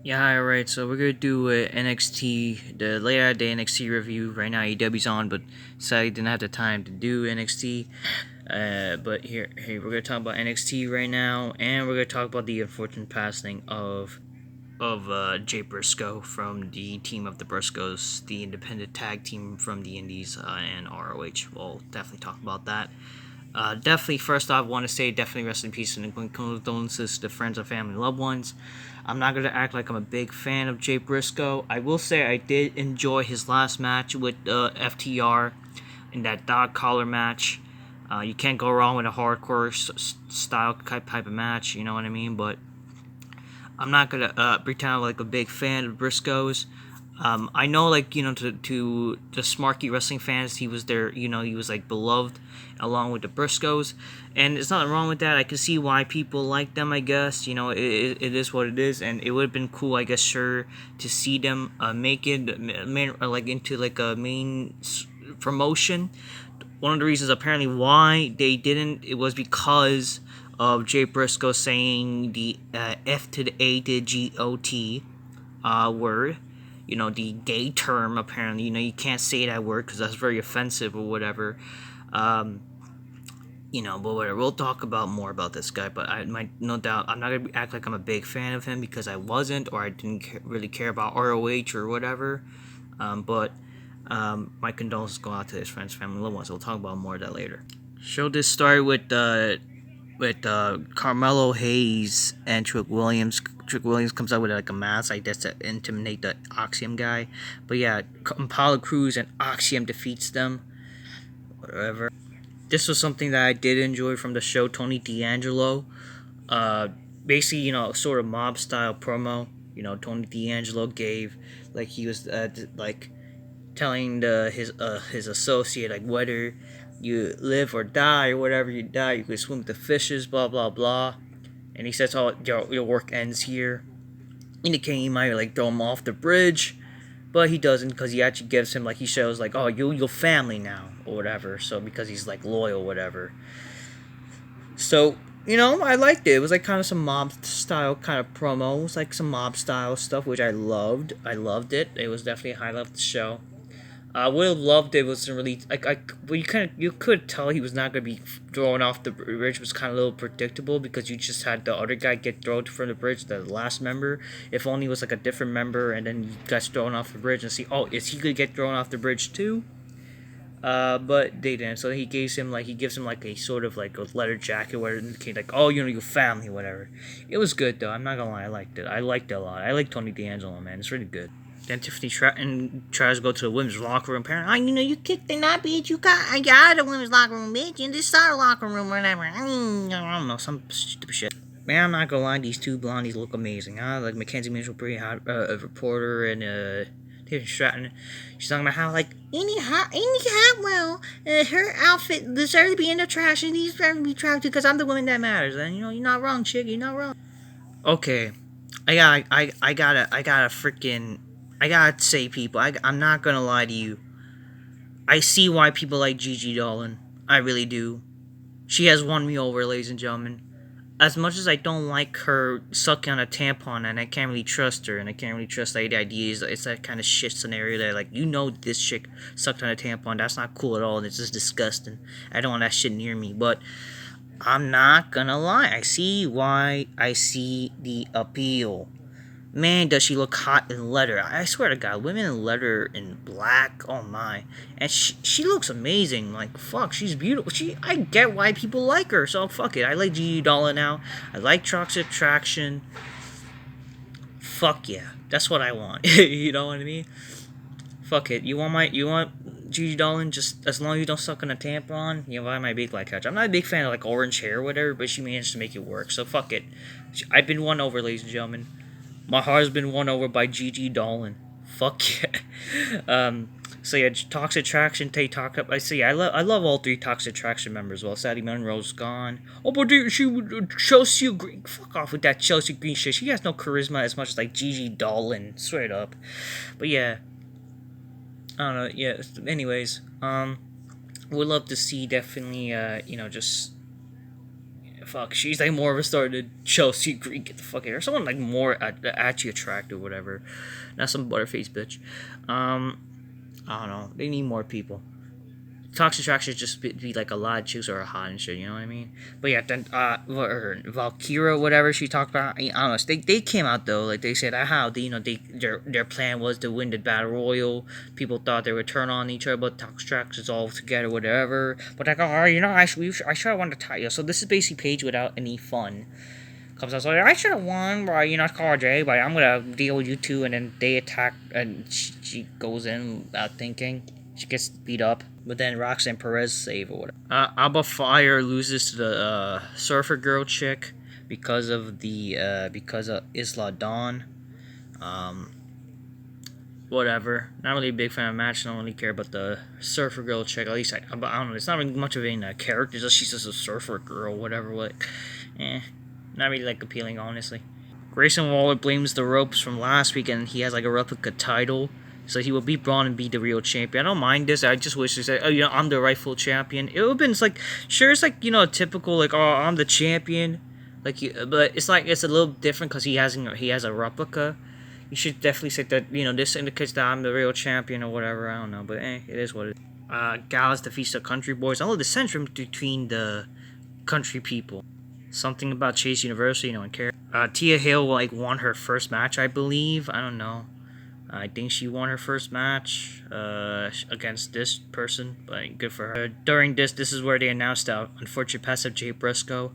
Yeah, alright, so we're gonna do a NXT, the late out day NXT review. Right now, AEW's on, but sadly didn't have the time to do NXT. But hey, we're gonna talk about NXT right now, and we're gonna talk about the unfortunate passing of Jay Briscoe from the team of the Briscoes, the independent tag team from the Indies and ROH. We'll definitely talk about that. Definitely, first off, want to say definitely rest in peace and condolences to friends and family and loved ones. I'm not gonna act like I'm a big fan of Jay Briscoe. I will say I did enjoy his last match with FTR in that dog collar match. You can't go wrong with a hardcore style type of match, you know what I mean? But I'm not gonna pretend I'm like a big fan of Briscoes. I know, like, to the Smarky wrestling fans, he was there. He was like beloved, along with the Briscoes, and there's nothing wrong with that. I can see why people like them. I guess it is what it is, and it would have been cool, I guess, sure, to see them make it like into like a main promotion. One of the reasons apparently why they didn't, it was because of Jay Briscoe saying the F to the A to GOT word. The gay term, apparently. You can't say that word because that's very offensive or whatever. Um, but whatever. We'll talk about more about this guy. But I might, no doubt, I'm not going to act like I'm a big fan of him because I wasn't, or I didn't really care about ROH or whatever. But my condolences go out to his friends, family, loved ones. We'll talk about more of that later. Show this started with Carmelo Hayes and Trick Williams. Trick Williams comes out with like a mask, I guess, to intimidate the Axiom guy. But yeah, Apollo Cruz and Axiom defeats them. Whatever. This was something that I did enjoy from the show. Tony D'Angelo, basically, sort of mob style promo. Tony D'Angelo gave, like, he was like telling his associate, like, whether you live or die or whatever, you die, you can swim with the fishes, blah blah blah. And he says, "Oh, your work ends here," indicating he might like throw him off the bridge, but he doesn't because he actually gives him, like, he shows like, "Oh, your family now," or whatever. So because he's like loyal, whatever. So I liked it. It was like kind of some mob style kind of promos, like some mob style stuff, which I loved. I loved it. It was definitely a highlight of the show. I would have loved it was really well, you could tell he was not gonna be thrown off the bridge. It was kind of a little predictable because you just had the other guy get thrown from the bridge, the last member. If only it was like a different member, and then he got thrown off the bridge and see, oh, is he gonna get thrown off the bridge too? But they didn't. So he gives him like a sort of like a leather jacket where it indicates like, oh, your family, whatever. It was good though. I'm not gonna lie, I liked it. I liked it a lot. I like Tony D'Angelo, man. It's really good. Then Tiffany Stratton tries to go to the women's locker room. Apparently, you kicked in that bitch. I got out of the women's locker room, bitch. In this our locker room, or whatever. I don't know, some stupid shit. Man, I'm not gonna lie, these two blondies look amazing, huh? Like Mackenzie Mitchell, pretty hot reporter, and Tiffany Stratton. She's talking about how, like, Annie Hartwell, her outfit deserves to be in the trash, and these deserve to be trash because I'm the woman that matters. And you're not wrong, chick. You're not wrong. Okay, I gotta say, people, I'm not gonna lie to you. I see why people like Gigi Dolan. I really do. She has won me over, ladies and gentlemen. As much as I don't like her sucking on a tampon, and I can't really trust her, and I can't really trust the idea, it's that kind of shit scenario that, like, this chick sucked on a tampon. That's not cool at all, and it's just disgusting. I don't want that shit near me, but I'm not gonna lie. I see why. I see the appeal. Man, does she look hot in leather. I swear to God, women in leather in black, oh my. And she looks amazing. Like, fuck, she's beautiful. I get why people like her, so fuck it. I like Gigi Dolan now. I like Toxic Attraction. Fuck yeah. That's what I want. You know what I mean? Fuck it. You want Gigi Dolan, just as long as you don't suck on a tampon, buy my big black couch. I'm not a big fan of, like, orange hair or whatever, but she managed to make it work, so fuck it. I've been won over, ladies and gentlemen. My heart has been won over by Gigi Dolan. Fuck yeah. So yeah, Toxic Attraction, I see. I love all three Toxic Attraction members. Well, Sadie Monroe's gone. Oh, but Chelsea Green. Fuck off with that Chelsea Green shit. She has no charisma as much as like Gigi Dolan. Straight up. But yeah, I don't know. Yeah. Anyways, would love to see definitely. Just fuck, she's like more of a star than Chelsea Green. Get the fuck out of here. Someone like more actually attractive, whatever. Not some butterface bitch. I don't know. They need more people. Toxic Attraction just be like a lot of chicks are hot and shit, you know what I mean? But yeah, then Valkyria, whatever she talked about, I don't know. They came out though, like they said how their plan was to win the battle royal. People thought they would turn on each other, but Toxic Attraction is all together, whatever. But like, oh, I should have won the title. So this is basically Paige without any fun. Comes out, so I should have won, but Carl J, but I'm gonna deal with you two, and then they attack, and she goes in without thinking. She gets beat up, but then Roxanne Perez save or whatever. Alba Fire loses to the Surfer Girl chick because of Isla Dawn. Whatever. Not really a big fan of the match. I don't really care about the Surfer Girl chick. At least I don't know. It's not really much of a character. She's just a Surfer Girl, whatever. Not really like appealing, honestly. Grayson Waller blames the ropes from last week, and he has like a replica title. So he will beat Braun and be the real champion. I don't mind this. I just wish they said, oh, I'm the rightful champion. It would have been, it's like, sure, it's like, a typical, like, oh, I'm the champion. Like, but it's like, it's a little different because he has a replica. You should definitely say that, this indicates that I'm the real champion or whatever. I don't know, but it is what it is. Gallus defeats the Country Boys. I love the tension between the country people. Something about Chase University, no one cares. Tia Hale, won her first match, I believe. I don't know. I think she won her first match against this person, but good for her. During this is where they announced the unfortunate pass of Jay Briscoe.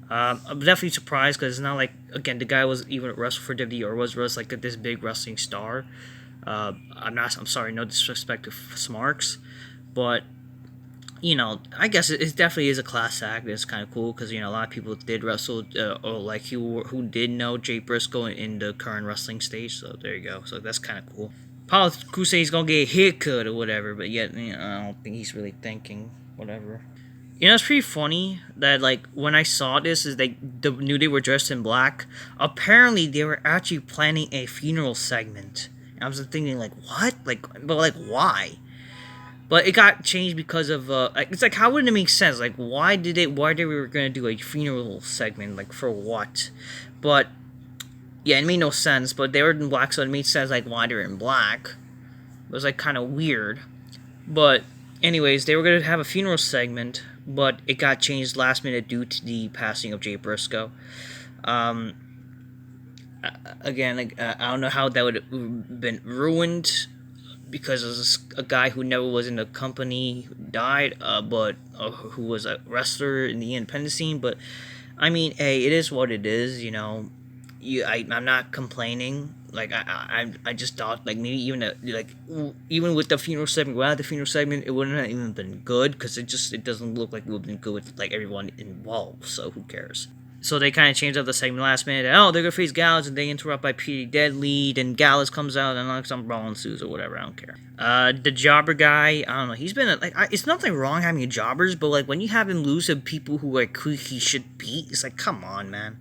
I'm definitely surprised because it's not like, again, the guy was even wrestled for WWE or was like this big wrestling star. I'm sorry, no disrespect to Smarks, but I guess it definitely is a class act. It's kind of cool because a lot of people did wrestle or like who did know Jay Briscoe in the current wrestling stage. So there you go. So that's kind of cool. Paul Crusade is gonna get a haircut or whatever, but yet I don't think he's really thinking whatever. It's pretty funny that when I saw this is they knew they were dressed in black. Apparently they were actually planning a funeral segment. And I was thinking what? But why? But it got changed because of it's like how wouldn't it make sense? Why did we were gonna do a funeral segment for what? But yeah, it made no sense. But they were in black, so it made sense why they were in black. It was kind of weird. But anyways, they were gonna have a funeral segment, but it got changed last minute due to the passing of Jay Briscoe. Again, I don't know how that would have been ruined. Because of a guy who never was in the company died, but who was a wrestler in the independent scene. But I mean, hey, it is what it is. I'm not complaining. I just thought maybe even with the funeral segment, without the funeral segment, it wouldn't have even been good because it doesn't look like it would have been good with everyone involved. So who cares? So they kind of changed up the segment last minute. Oh, they're going to face Gallus, and they interrupt by Pretty Deadly. Then Gallus comes out and like some brawl ensues or whatever. I don't care. The jobber guy, I don't know. He's been it's nothing wrong having jobbers, but when you have him lose to people who he should beat, it's come on, man.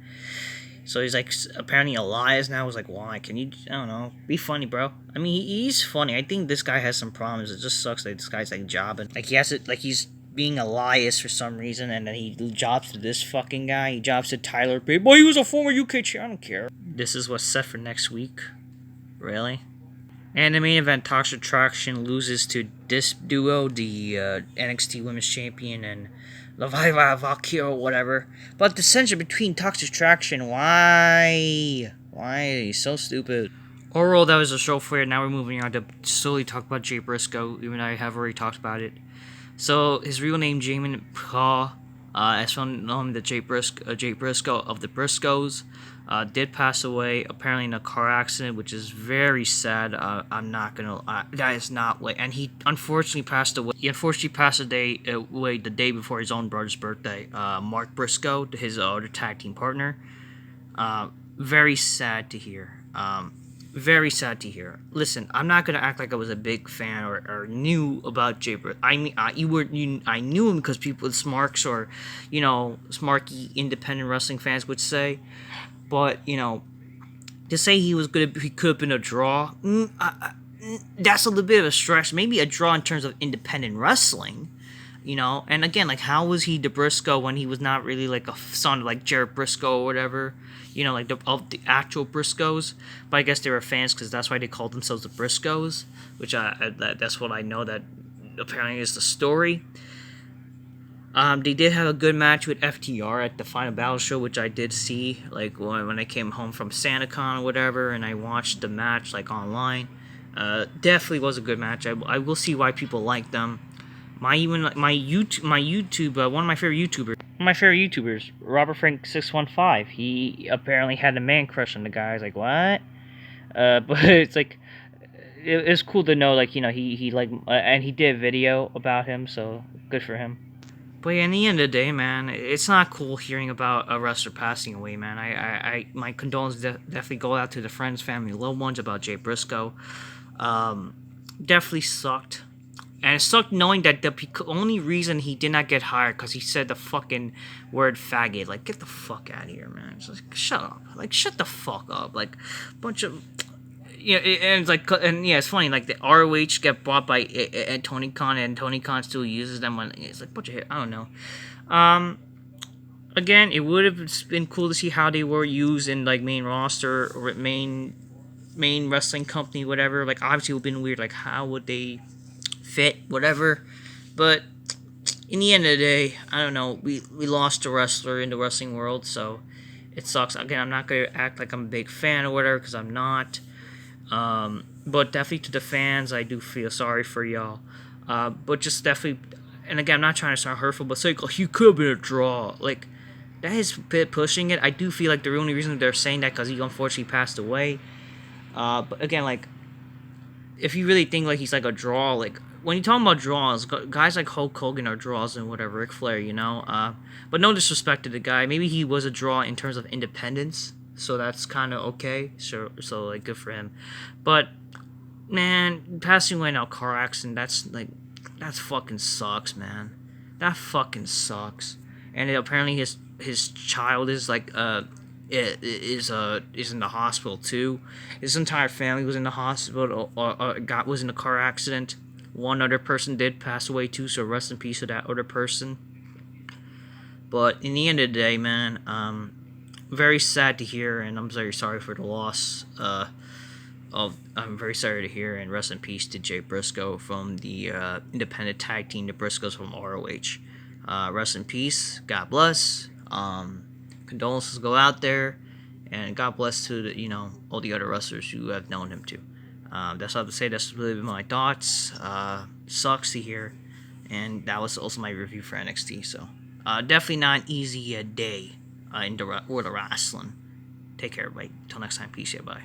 So he's apparently Elias now. Was why? Can you? I don't know. Be funny, bro. I mean, he's funny. I think this guy has some problems. It just sucks that this guy's jobbing. He has it. He's being Elias for some reason, and then he jobs to this fucking guy. He jobs to Tyler Bate. Boy, he was a former UK champ. I don't care. This is what's set for next week. Really? And the main event, Toxic Attraction loses to this duo, the NXT Women's Champion and Leviva Valkyria or whatever. But the tension between Toxic Attraction, why? Why? So stupid. Overall, that was a show for you. Now we're moving on to slowly talk about Jay Briscoe, even though I have already talked about it. So his real name, Jamin Paul, as known as Jay Briscoe of the Briscoes, did pass away apparently in a car accident, which is very sad. I'm not gonna. That is not way. And he unfortunately passed away. He unfortunately passed away the day before his own brother's birthday. Mark Briscoe, his other tag team partner. Very sad to hear. Very sad to hear. Listen, I'm not gonna act like I was a big fan or knew about Jay Briscoe. I mean, I knew him because people with smarks or, smarky independent wrestling fans would say. But to say he could have been a draw. That's a little bit of a stretch. Maybe a draw in terms of independent wrestling. you know. And again, like, how was he the Briscoe when he was not really like a son of like Jared Briscoe or whatever, you know, like of the actual Briscoes. But I guess they were fans because that's why they called themselves the Briscoes, which that's what I know that apparently is the story. They did have a good match with FTR at the Final Battle show, which I did see, like when I came home from SantaCon or whatever, and I watched the match like online. Definitely was a good match. I will see why people like them. My YouTube one of my favorite YouTubers, Robert Frank 615. He apparently had a man crush on the guy. I was like, what? But it's like it's cool to know, like, you know, he like and he did a video about him, so good for him. But yeah, in the end of the day, man, it's not cool hearing about a wrestler passing away, man. My condolences definitely go out to the friends, family, loved ones about Jay Briscoe. Definitely sucked. And it sucked knowing that the only reason he did not get hired because he said the fucking word faggot. Like, get the fuck out of here, man. It's like, shut up. Like, shut the fuck up. Like, bunch of... Yeah, and it's like, and yeah, it's funny. Like, the ROH get bought by Tony Khan, and Tony Khan still uses them. When it's like, bunch of... I don't know. Again, it would have been cool to see how they were used in, like, main roster or main wrestling company, whatever. Like, obviously it would have been weird. Like, how would they fit, whatever. But in the end of the day, I don't know, we lost a wrestler in the wrestling world, so it sucks. Again, I'm not going to act like I'm a big fan or whatever, because I'm not. But definitely to the fans, I do feel sorry for y'all. But just definitely, and again, I'm not trying to sound hurtful, but say, like, you could have been a draw. Like, that is a bit pushing it. I do feel like the only reason they're saying that because he unfortunately passed away. But again, like, if you really think like he's like a draw, like when you're talking about draws, guys like Hulk Hogan are draws and whatever, Ric Flair, you know. But no disrespect to the guy. Maybe he was a draw in terms of independence, so that's kind of okay. So like good for him. But man, passing away in a car accident, that's fucking sucks, man. That fucking sucks. And apparently his child is like is in the hospital too. His entire family was in the hospital or was in a car accident. One other person did pass away too, so rest in peace to that other person. But in the end of the day, man, very sad to hear, and I'm very sorry for the loss. I'm very sorry to hear, and rest in peace to Jay Briscoe from the independent tag team, the Briscoes from ROH. Rest in peace. God bless. Condolences go out there, and God bless to the, you know, all the other wrestlers who have known him too. That's all I have to say. That's really my thoughts. Sucks to hear, and that was also my review for NXT. So definitely not an easy day in the world of wrestling. Take care, everybody. Till next time. Peace. Yeah, bye.